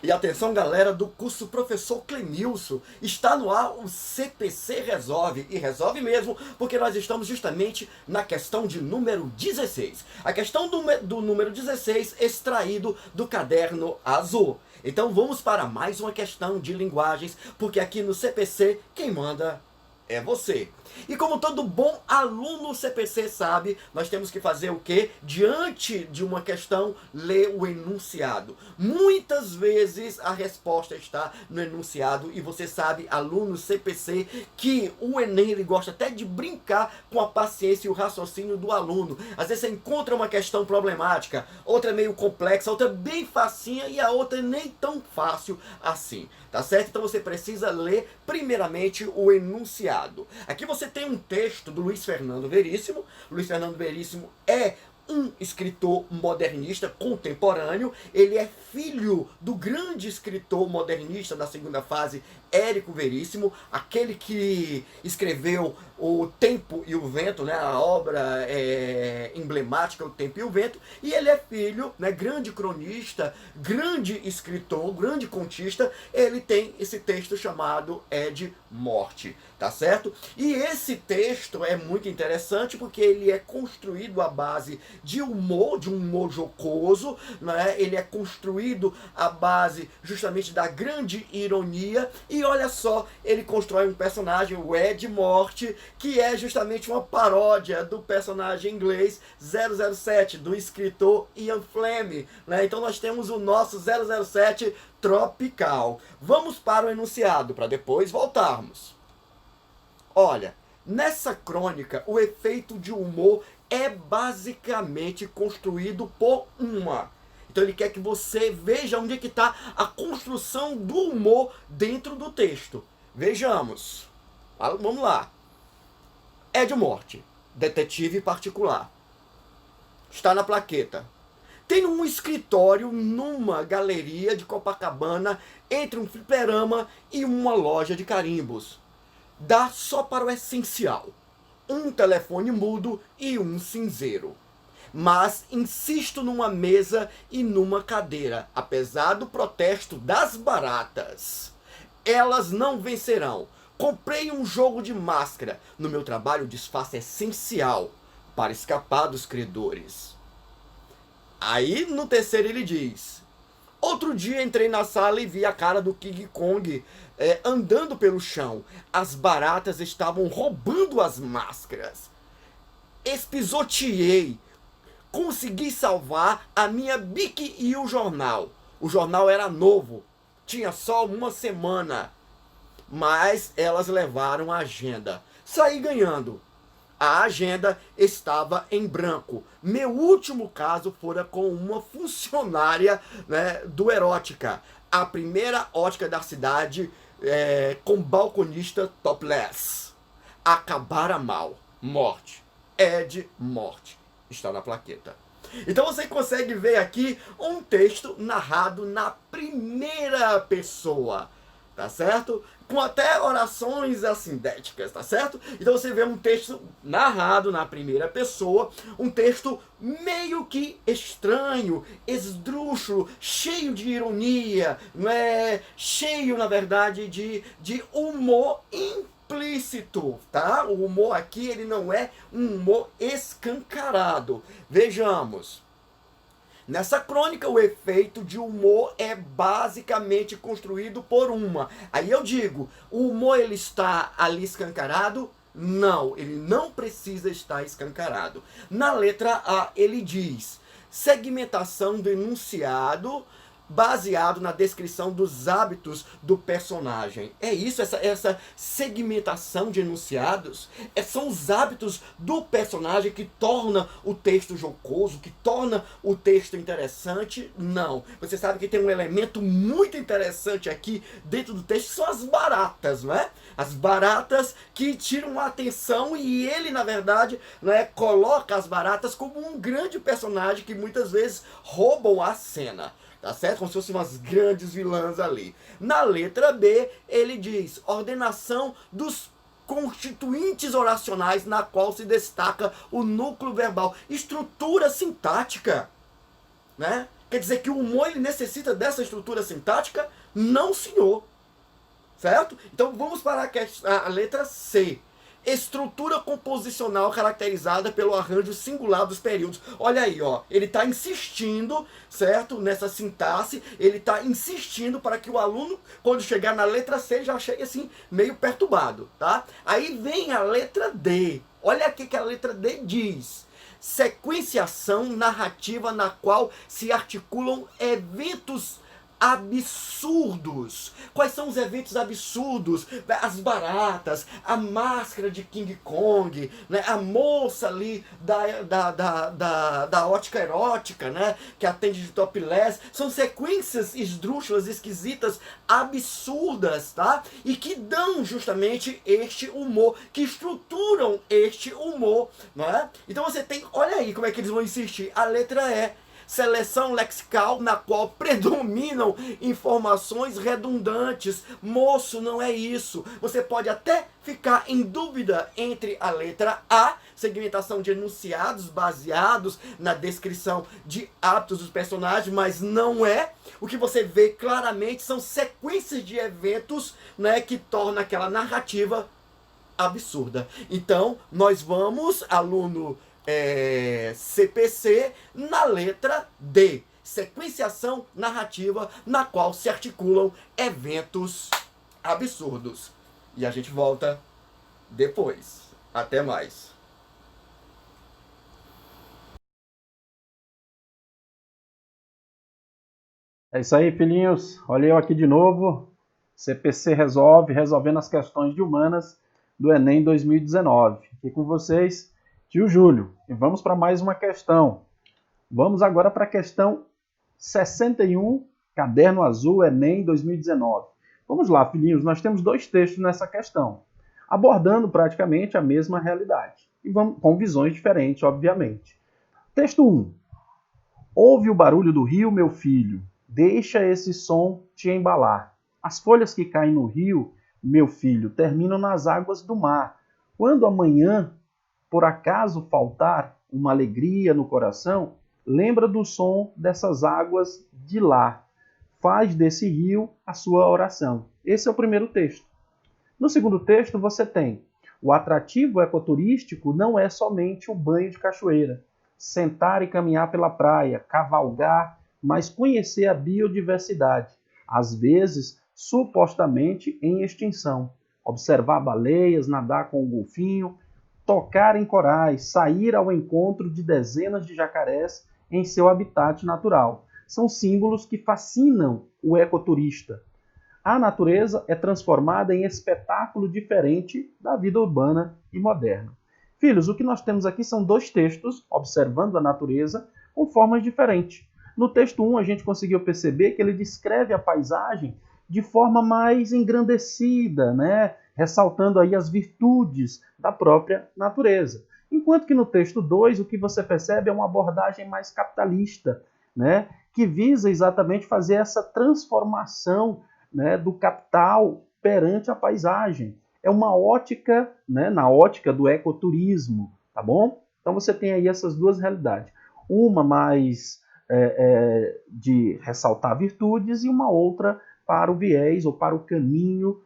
E atenção, galera do curso Professor Clemilson, está no ar o CPC Resolve, e resolve mesmo, porque nós estamos justamente na questão de número 16. A questão do número 16 extraído do caderno azul. Então vamos para mais uma questão de linguagens, porque aqui no CPC quem manda é você. E como todo bom aluno CPC sabe, nós temos que fazer o quê? Diante de uma questão, ler o enunciado. Muitas vezes a resposta está no enunciado e você sabe, aluno CPC, que o Enem ele gosta até de brincar com a paciência e o raciocínio do aluno. Às vezes você encontra uma questão problemática, outra meio complexa, outra bem facinha e a outra nem tão fácil assim. Tá certo? Então você precisa ler primeiramente o enunciado. Aqui você tem um texto do Luiz Fernando Veríssimo. Luiz Fernando Veríssimo é um escritor modernista contemporâneo. Ele é filho do grande escritor modernista da segunda fase, Érico Veríssimo, aquele que escreveu O Tempo e o Vento, né, a obra emblemática O Tempo e o Vento, e ele é filho, né, grande cronista, grande escritor, grande contista. Ele tem esse texto chamado Ed Morte, tá certo? E esse texto é muito interessante porque ele é construído à base de humor jocoso, né? Ele é construído à base justamente da grande ironia. E olha só, ele constrói um personagem, o Ed Morte, que é justamente uma paródia do personagem inglês 007, do escritor Ian Fleming, né? Então nós temos o nosso 007 tropical. Vamos para o enunciado, para depois voltarmos. Olha, nessa crônica, o efeito de humor é basicamente construído por uma. Então ele quer que você veja onde é que está a construção do humor dentro do texto. Vejamos. Vamos lá. Ed Morte, detetive particular. Está na plaqueta. Tem um escritório numa galeria de Copacabana, entre um fliperama e uma loja de carimbos. Dá só para o essencial. Um telefone mudo e um cinzeiro. Mas insisto numa mesa e numa cadeira, apesar do protesto das baratas. Elas não vencerão. Comprei um jogo de máscara. No meu trabalho o disfarce é essencial para escapar dos credores. Aí no terceiro ele diz: outro dia entrei na sala e vi a cara do King Kong andando pelo chão. As baratas estavam roubando as máscaras. Espisoteei. Consegui salvar a minha bique e o jornal. O jornal era novo. Tinha só uma semana. Mas elas levaram a agenda. Saí ganhando. A agenda estava em branco. Meu último caso fora com uma funcionária, né, do Erótica. A primeira ótica da cidade, com balconista topless. Acabara mal. Morte. Ed Morte. Está na plaqueta. Então você consegue ver aqui um texto narrado na primeira pessoa, tá certo? Com até orações assindéticas, tá certo? Então você vê um texto narrado na primeira pessoa, um texto meio que estranho, esdrúxulo, cheio de ironia, não é? Cheio, na verdade, de humor implícito, tá? O humor aqui, ele não é um humor escancarado. Vejamos. Nessa crônica, o efeito de humor é basicamente construído por uma. Aí eu digo, o humor ele está ali escancarado? Não, ele não precisa estar escancarado. Na letra A, ele diz: segmentação do enunciado baseado na descrição dos hábitos do personagem. É isso, essa segmentação de enunciados, são os hábitos do personagem que torna o texto jocoso, que torna o texto interessante? Não. Você sabe que tem um elemento muito interessante aqui dentro do texto, que são as baratas, não é? As baratas que tiram a atenção e ele, na verdade, né, coloca as baratas como um grande personagem que muitas vezes roubam a cena. Tá certo? Como se fossem umas grandes vilãs ali. Na letra B, ele diz: ordenação dos constituintes oracionais, na qual se destaca o núcleo verbal. Estrutura sintática, né? Quer dizer que o humor ele necessita dessa estrutura sintática? Não, senhor. Certo? Então vamos para a letra C. Estrutura composicional caracterizada pelo arranjo singular dos períodos. Olha aí, ó, ele está insistindo, certo? Nessa sintaxe, ele está insistindo para que o aluno, quando chegar na letra C, já chegue assim, meio perturbado, tá? Aí vem a letra D. Olha aqui que a letra D diz. Sequenciação narrativa na qual se articulam eventos absurdos. Quais são os eventos absurdos? As baratas, a máscara de King Kong, né? A moça ali da ótica erótica, né? Que atende de topless. São sequências esdrúxulas, esquisitas, absurdas, tá? E que dão justamente este humor, que estruturam este humor, não é? Então você tem, olha aí como é que eles vão insistir. A letra E. Seleção lexical na qual predominam informações redundantes. Moço, não é isso. Você pode até ficar em dúvida entre a letra A, segmentação de enunciados baseados na descrição de hábitos dos personagens, mas não é. O que você vê claramente são sequências de eventos, né, que tornam aquela narrativa absurda. Então, nós vamos, aluno CPC, na letra D. Sequenciação narrativa na qual se articulam eventos absurdos. E a gente volta depois. Até mais. É isso aí, filhinhos. Olha eu aqui de novo. CPC resolvendo as questões de humanas do Enem 2019. Aqui com vocês, tio Júlio. E vamos para mais uma questão. Vamos agora para a questão 61, Caderno Azul, Enem 2019. Vamos lá, filhinhos. Nós temos dois textos nessa questão, abordando praticamente a mesma realidade. E vamos com visões diferentes, obviamente. Texto 1. Ouve o barulho do rio, meu filho. Deixa esse som te embalar. As folhas que caem no rio, meu filho, terminam nas águas do mar. Quando amanhã, por acaso, faltar uma alegria no coração, lembra do som dessas águas de lá. Faz desse rio a sua oração. Esse é o primeiro texto. No segundo texto, você tem: o atrativo ecoturístico não é somente o banho de cachoeira, sentar e caminhar pela praia, cavalgar, mas conhecer a biodiversidade, às vezes supostamente em extinção. Observar baleias, nadar com o golfinho, tocar em corais, sair ao encontro de dezenas de jacarés em seu habitat natural. São símbolos que fascinam o ecoturista. A natureza é transformada em espetáculo diferente da vida urbana e moderna. Filhos, o que nós temos aqui são dois textos observando a natureza com formas diferentes. No texto 1, a gente conseguiu perceber que ele descreve a paisagem de forma mais engrandecida, né? Ressaltando aí as virtudes da própria natureza. Enquanto que no texto 2, o que você percebe é uma abordagem mais capitalista, né? Que visa exatamente fazer essa transformação, né, do capital perante a paisagem. É uma ótica, né, na ótica do ecoturismo, tá bom? Então você tem aí essas duas realidades. Uma mais de ressaltar virtudes e uma outra para o viés ou para o caminho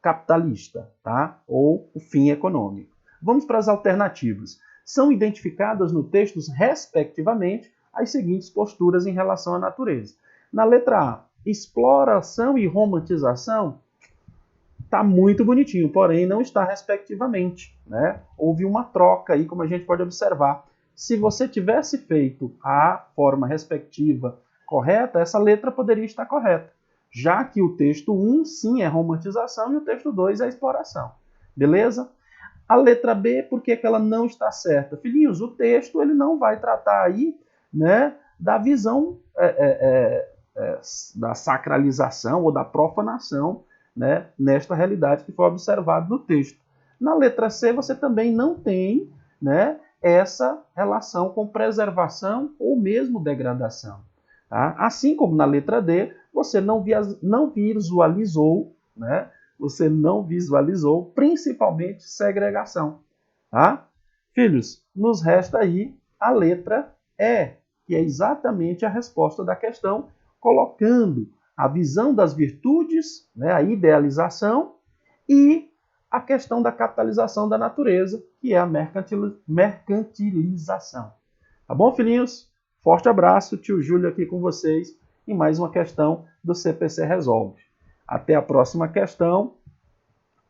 capitalista, tá? Ou o fim econômico. Vamos para as alternativas. São identificadas no texto, respectivamente, as seguintes posturas em relação à natureza. Na letra A, exploração e romantização, está muito bonitinho, porém não está respectivamente, né? Houve uma troca aí, como a gente pode observar. Se você tivesse feito a forma respectiva correta, essa letra poderia estar correta, já que o texto 1, sim, é romantização e o texto 2 é exploração. Beleza? A letra B, por que ela não está certa? Filhinhos, o texto ele não vai tratar aí, né, da visão da sacralização ou da profanação, né, nesta realidade que foi observado no texto. Na letra C, você também não tem, né, essa relação com preservação ou mesmo degradação. Tá? Assim como na letra D, você não visualizou, né, você não visualizou principalmente segregação. Tá? Filhos, nos resta aí a letra E. que é exatamente a resposta da questão, colocando a visão das virtudes, né, a idealização, e a questão da capitalização da natureza, que é a mercantilização. Tá bom, filhinhos? Forte abraço, tio Júlio aqui com vocês em mais uma questão do CPC Resolve. Até a próxima questão.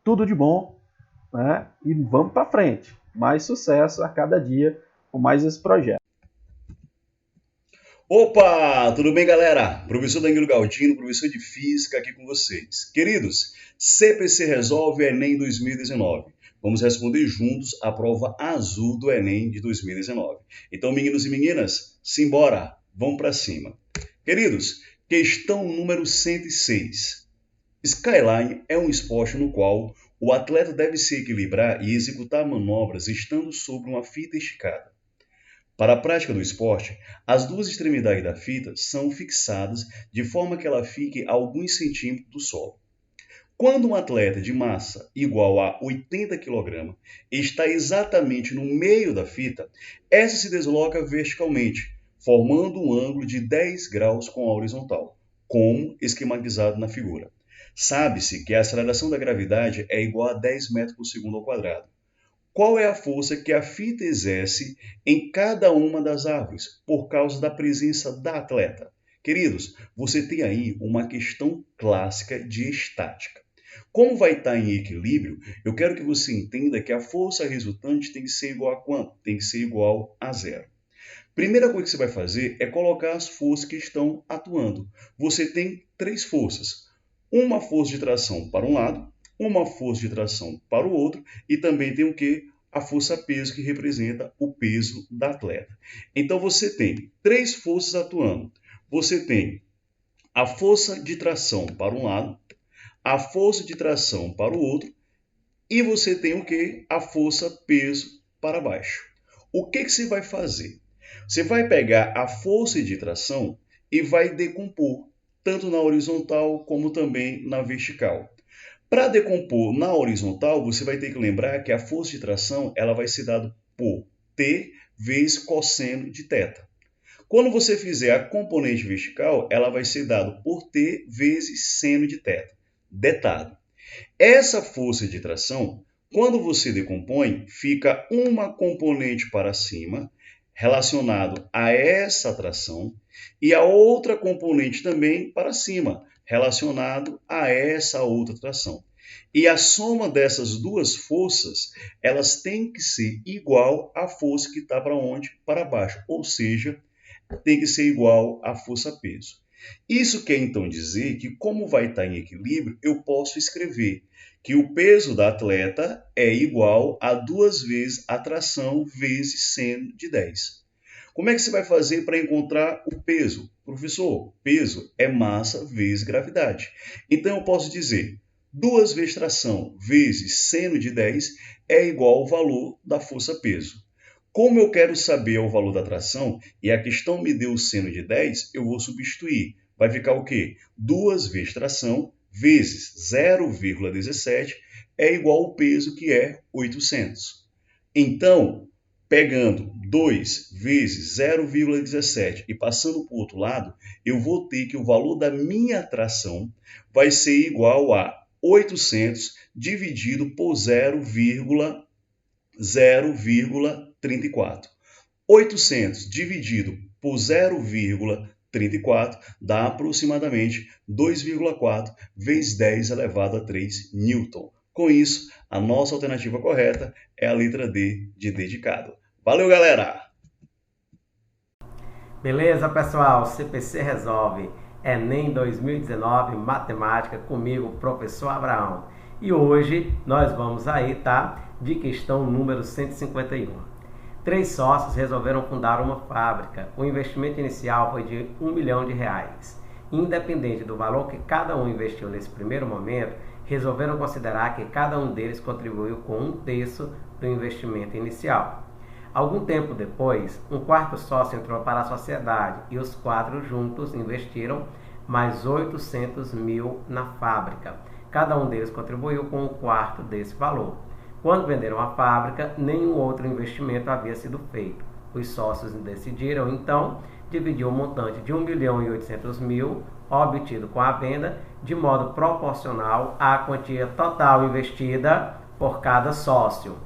Tudo de bom, né? E vamos para frente. Mais sucesso a cada dia com mais esse projeto. Opa, tudo bem, galera? Professor Danilo Galdino, professor de Física aqui com vocês. Queridos, CPC Resolve Enem 2019. Vamos responder juntos a prova azul do Enem de 2019. Então, meninos e meninas, simbora, vamos para cima. Queridos, questão número 106. Skyline é um esporte no qual o atleta deve se equilibrar e executar manobras estando sobre uma fita esticada. Para a prática do esporte, as duas extremidades da fita são fixadas de forma que ela fique a alguns centímetros do solo. Quando um atleta de massa igual a 80 kg está exatamente no meio da fita, essa se desloca verticalmente, formando um ângulo de 10 graus com a horizontal, como esquematizado na figura. Sabe-se que a aceleração da gravidade é igual a 10 metros por segundo ao quadrado. Qual é a força que a fita exerce em cada uma das árvores por causa da presença da atleta? Queridos, você tem aí uma questão clássica de estática. Como vai estar em equilíbrio, eu quero que você entenda que a força resultante tem que ser igual a quanto? Tem que ser igual a zero. Primeira coisa que você vai fazer é colocar as forças que estão atuando. Você tem 3 forças. Uma força de tração para um lado, uma força de tração para o outro e também tem o quê? A força-peso, que representa o peso da atleta. Então você tem 3 forças atuando. Você tem a força de tração para um lado, a força de tração para o outro e você tem o quê? A força-peso para baixo. O que você vai fazer? Você vai pegar a força de tração e vai decompor, tanto na horizontal como também na vertical. Para decompor na horizontal, você vai ter que lembrar que a força de tração ela vai ser dada por T vezes cosseno de θ. Quando você fizer a componente vertical, ela vai ser dada por T vezes seno de θ. Detalhe. Essa força de tração, quando você decompõe, fica uma componente para cima, relacionado a essa tração, e a outra componente também para cima, relacionado a essa outra tração. E a soma dessas duas forças, elas têm que ser igual à força que está para onde? Para baixo, ou seja, tem que ser igual à força-peso. Isso quer então dizer que, como vai estar em equilíbrio, eu posso escrever que o peso da atleta é igual a 2 vezes a tração vezes seno de 10. Como é que você vai fazer para encontrar o peso? Professor, peso é massa vezes gravidade. Então eu posso dizer 2 vezes tração vezes seno de 10 é igual ao valor da força-peso. Como eu quero saber o valor da tração e a questão me deu o seno de 10, eu vou substituir. Vai ficar o quê? 2 vezes tração vezes 0,17 é igual ao peso, que é 800. Então, pegando 2 vezes 0,17 e passando para o outro lado, eu vou ter que o valor da minha tração vai ser igual a 800 dividido por 0,34. 800 dividido por 0,34 dá aproximadamente 2,4 vezes 10 elevado a 3 Newton. Com isso, a nossa alternativa correta é a letra D de dedicado. Valeu, galera! Beleza, pessoal? CPC Resolve Enem 2019 Matemática comigo, professor Abraão. E hoje nós vamos aí, tá? De questão número 151. 3 sócios resolveram fundar uma fábrica. O investimento inicial foi de R$1 milhão. Independente do valor que cada um investiu nesse primeiro momento, resolveram considerar que cada um deles contribuiu com 1/3 do investimento inicial. Algum tempo depois, um quarto sócio entrou para a sociedade e os 4 juntos investiram mais 800 mil na fábrica. Cada um deles contribuiu com 1/4 desse valor. Quando venderam a fábrica, nenhum outro investimento havia sido feito. Os sócios decidiram, então, dividir o montante de 1.800.000 obtido com a venda de modo proporcional à quantia total investida por cada sócio.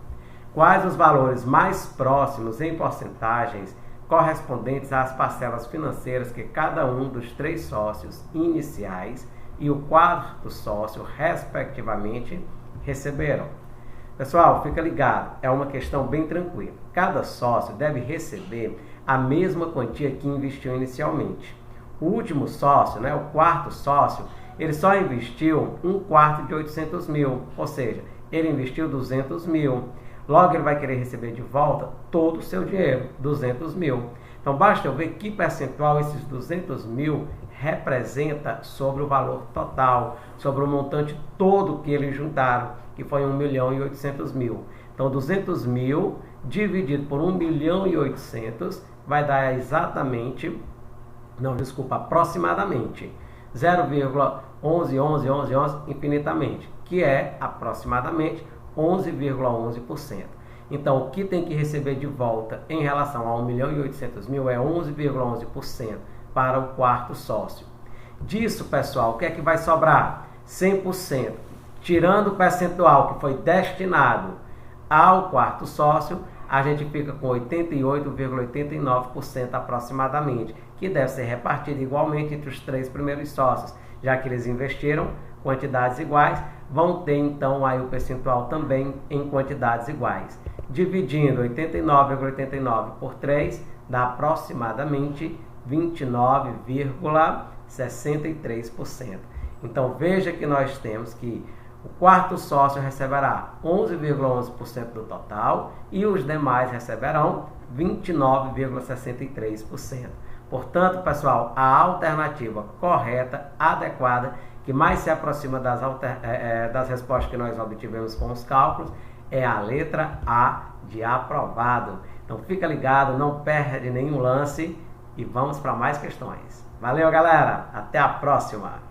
Quais os valores mais próximos em porcentagens correspondentes às parcelas financeiras que cada um dos 3 sócios iniciais e o 4º sócio, respectivamente, receberam? Pessoal, fica ligado, é uma questão bem tranquila. Cada sócio deve receber a mesma quantia que investiu inicialmente. O último sócio, o 4º sócio, ele só investiu 1/4 de 800.000, ou seja, ele investiu 200.000. Logo, ele vai querer receber de volta todo o seu dinheiro, 200.000. Então, basta eu ver que percentual esses 200.000 representa sobre o valor total, sobre o montante todo que eles juntaram, que foi 1.800.000. Então, 200.000 dividido por 1.800.000 vai dar exatamente, aproximadamente 0,111111 infinitamente, que é aproximadamente 11,11%. Então, o que tem que receber de volta em relação a 1.800.000 é 11,11% para o 4º sócio. Disso, pessoal, o que é que vai sobrar? 100%. Tirando o percentual que foi destinado ao 4º sócio, a gente fica com 88,89% aproximadamente, que deve ser repartido igualmente entre os 3 primeiros sócios, já que eles investiram quantidades iguais, vão ter então aí o percentual também em quantidades iguais. Dividindo 89,89 por 3, dá aproximadamente 29,63%. Então veja que nós temos que o 4º sócio receberá 11,11% do total e os demais receberão 29,63%. Portanto, pessoal, a alternativa correta, adequada, que mais se aproxima das respostas que nós obtivemos com os cálculos, é a letra A de aprovado. Então fica ligado, não perde nenhum lance e vamos para mais questões. Valeu, galera! Até a próxima!